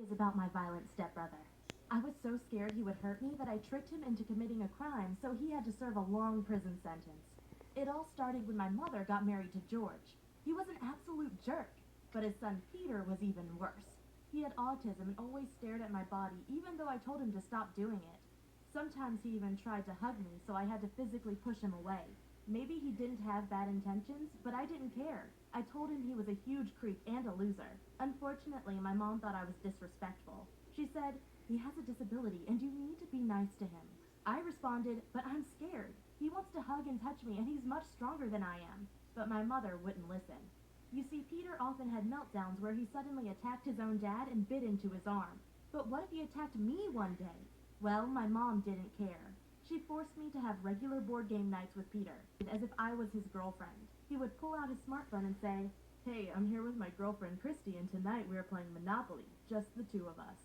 is about my violent stepbrother. I was so scared he would hurt me that I tricked him into committing a crime, so he had to serve a long prison sentence. It all started when my mother got married to George. He was an absolute jerk, but his son Peter was even worse. He had autism and always stared at my body, even though I told him to stop doing it. Sometimes he even tried to hug me, so I had to physically push him away. Maybe he didn't have bad intentions, but I didn't care. I told him he was a huge creep and a loser. Unfortunately, my mom thought I was disrespectful. She said, "He has a disability and you need to be nice to him." I responded, "But I'm scared. He wants to hug and touch me and he's much stronger than I am." But my mother wouldn't listen. You see, Peter often had meltdowns where he suddenly attacked his own dad and bit into his arm. But what if he attacked me one day? Well, my mom didn't care. She forced me to have regular board game nights with Peter, as if I was his girlfriend. He would pull out his smartphone and say, "Hey, I'm here with my girlfriend Christy, and tonight we are playing Monopoly, just the two of us."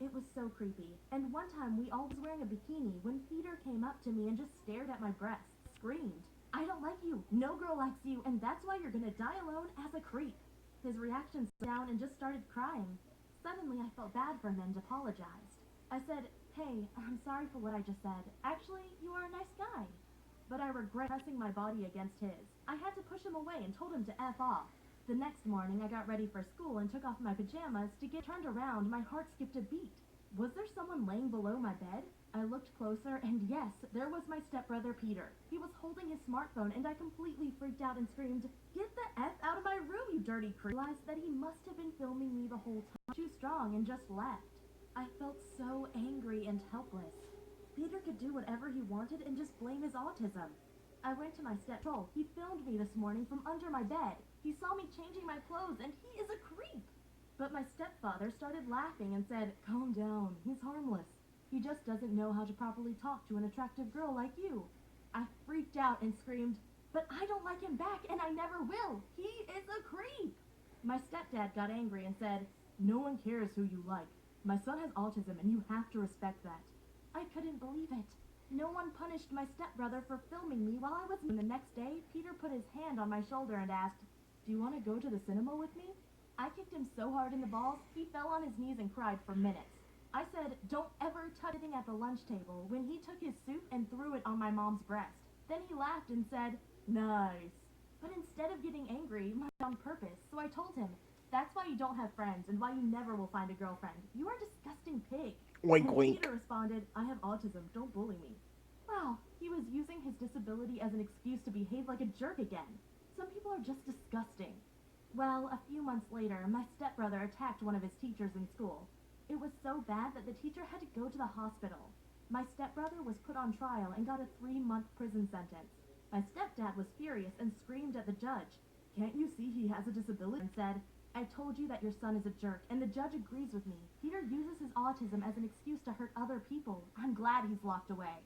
It was so creepy. And one time we all was wearing a bikini when Peter came up to me and just stared at my breasts, screamed, "I don't like you, no girl likes you, and that's why you're gonna die alone as a creep." His reaction slowed down and just started crying. Suddenly I felt bad for him and apologized. I said, "Hey, I'm sorry for what I just said. Actually, you are a nice guy." But I regret pressing my body against his. I had to push him away and told him to F off. The next morning, I got ready for school and took off my pajamas. To get turned around, my heart skipped a beat. Was there someone laying below my bed? I looked closer, and yes, there was my stepbrother Peter. He was holding his smartphone, and I completely freaked out and screamed, "Get the F out of my room, you dirty creep!" I realized that he must have been filming me the whole time. Too strong and just left. I felt so angry and helpless. Peter could do whatever he wanted and just blame his autism. I went to my step-troll. He filmed me this morning from under my bed. He saw me changing my clothes, and he is a creep. But my stepfather started laughing and said, "Calm down, he's harmless. He just doesn't know how to properly talk to an attractive girl like you." I freaked out and screamed, "But I don't like him back, and I never will. He is a creep." My stepdad got angry and said, "No one cares who you like. My son has autism, and you have to respect that." I couldn't believe it. No one punished my stepbrother for filming me while I was... The next day, Peter put his hand on my shoulder and asked, "Do you want to go to the cinema with me?" I kicked him so hard in the balls, he fell on his knees and cried for minutes. I said, "Don't ever touch anything at the lunch table," when he took his soup and threw it on my mom's breast. Then he laughed and said, "Nice." But instead of getting angry, on purpose, so I told him, "That's why you don't have friends and why you never will find a girlfriend. You are a disgusting pig." Wink, And wink. Peter responded, "I have autism, don't bully me." Wow, he was using his disability as an excuse to behave like a jerk again. Some people are just disgusting. Well, a few months later, my stepbrother attacked one of his teachers in school. It was so bad that the teacher had to go to the hospital. My stepbrother was put on trial and got a 3-month prison sentence. My stepdad was furious and screamed at the judge, "Can't you see he has a disability?" and said, "I told you that your son is a jerk, and the judge agrees with me. Peter uses his autism as an excuse to hurt other people. I'm glad he's locked away."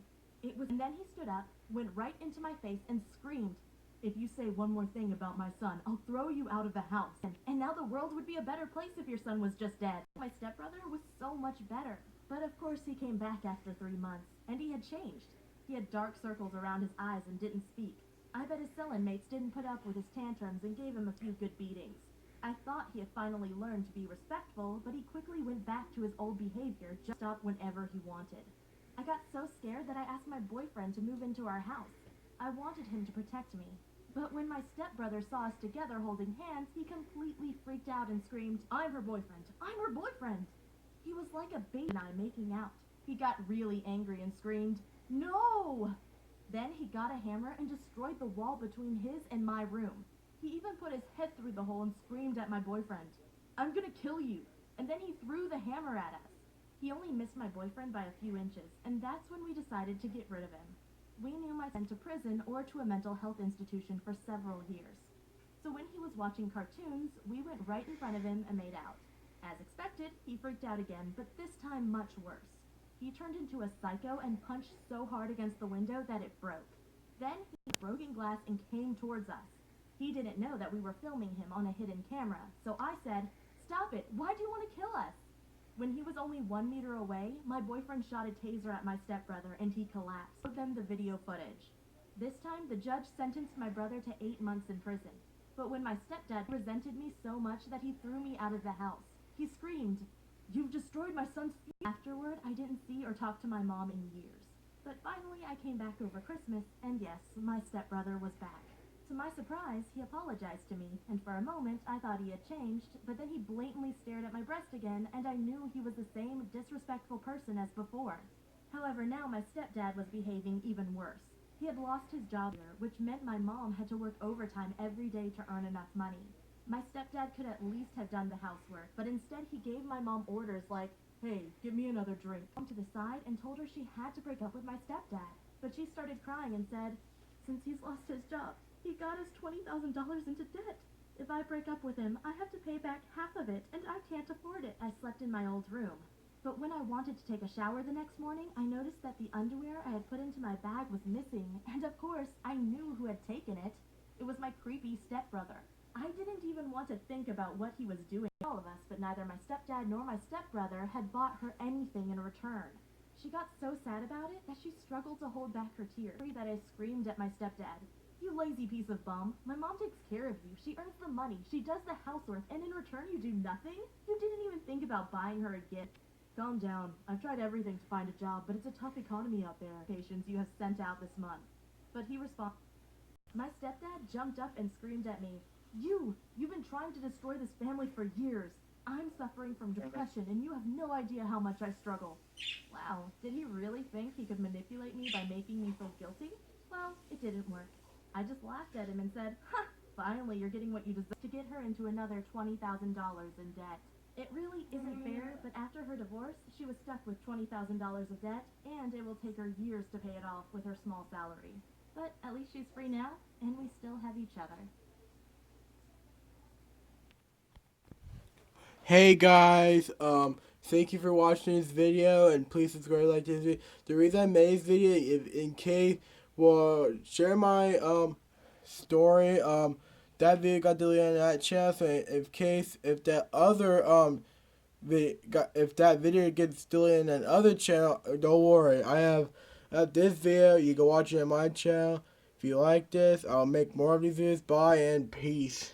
And then he stood up, went right into my face, and screamed, "If you say one more thing about my son, I'll throw you out of the house. And now the world would be a better place if your son was just dead." My stepbrother was so much better. But of course he came back after 3 months, and he had changed. He had dark circles around his eyes and didn't speak. I bet his cell inmates didn't put up with his tantrums and gave him a few good beatings. I thought he had finally learned to be respectful, but he quickly went back to his old behavior, just up whenever he wanted. I got so scared that I asked my boyfriend to move into our house. I wanted him to protect me. But when my stepbrother saw us together holding hands, he completely freaked out and screamed, "I'm her boyfriend! I'm her boyfriend!" He was like a baby and I making out. He got really angry and screamed, "No!" Then he got a hammer and destroyed the wall between his and my room. He even put his head through the hole and screamed at my boyfriend, "I'm gonna kill you!" And then he threw the hammer at us. He only missed my boyfriend by a few inches, and that's when we decided to get rid of him. We knew my son to prison or to a mental health institution for several years. So when he was watching cartoons, we went right in front of him and made out. As expected, he freaked out again, but this time much worse. He turned into a psycho and punched so hard against the window that it broke. Then he broke in glass and came towards us. He didn't know that we were filming him on a hidden camera, so I said, "Stop it, why do you want to kill us?" When he was only 1 meter away, my boyfriend shot a taser at my stepbrother and he collapsed. I showed them the video footage. This time, the judge sentenced my brother to 8 months in prison. But when my stepdad resented me so much that he threw me out of the house. He screamed, "You've my son's funeral. Afterward, I didn't see or talk to my mom in years. But finally, I came back over Christmas, and yes, my stepbrother was back. To my surprise, he apologized to me, and for a moment, I thought he had changed, but then he blatantly stared at my breast again, and I knew he was the same disrespectful person as before. However, now my stepdad was behaving even worse. He had lost his job here, which meant my mom had to work overtime every day to earn enough money. My stepdad could at least have done the housework, but instead he gave my mom orders like, "Hey, get me another drink," to the side and told her she had to break up with my stepdad. But she started crying and said, "Since he's lost his job, he got us $20,000 into debt. If I break up with him, I have to pay back half of it, and I can't afford it." I slept in my old room. But when I wanted to take a shower the next morning, I noticed that the underwear I had put into my bag was missing, and of course, I knew who had taken it. It was my creepy stepbrother. I didn't even want to think about what he was doing. All of us, but neither my stepdad nor my stepbrother had bought her anything in return. She got so sad about it that she struggled to hold back her tears. That I screamed at my stepdad, "You lazy piece of bum. My mom takes care of you. She earns the money. She does the housework, and in return you do nothing? You didn't even think about buying her a gift." "Calm down. I've tried everything to find a job, but it's a tough economy out there. Patients you have sent out this month." But he responded. My stepdad jumped up and screamed at me, You've been trying to destroy this family for years. I'm suffering from depression, and you have no idea how much I struggle." Wow, did he really think he could manipulate me by making me feel guilty? Well, it didn't work. I just laughed at him and said, "Ha, finally you're getting what you deserve," to get her into another $20,000 in debt. It really isn't fair, but after her divorce, she was stuck with $20,000 of debt, and it will take her years to pay it off with her small salary. But at least she's free now, and we still have each other. Hey guys, thank you for watching this video, and please subscribe, like this video. The reason I made this video, in case, well, share my story. That video got deleted on that channel, so if that other if that video gets deleted on that other channel, don't worry. I have this video. You can watch it on my channel. If you like this, I'll make more of these videos. Bye and peace.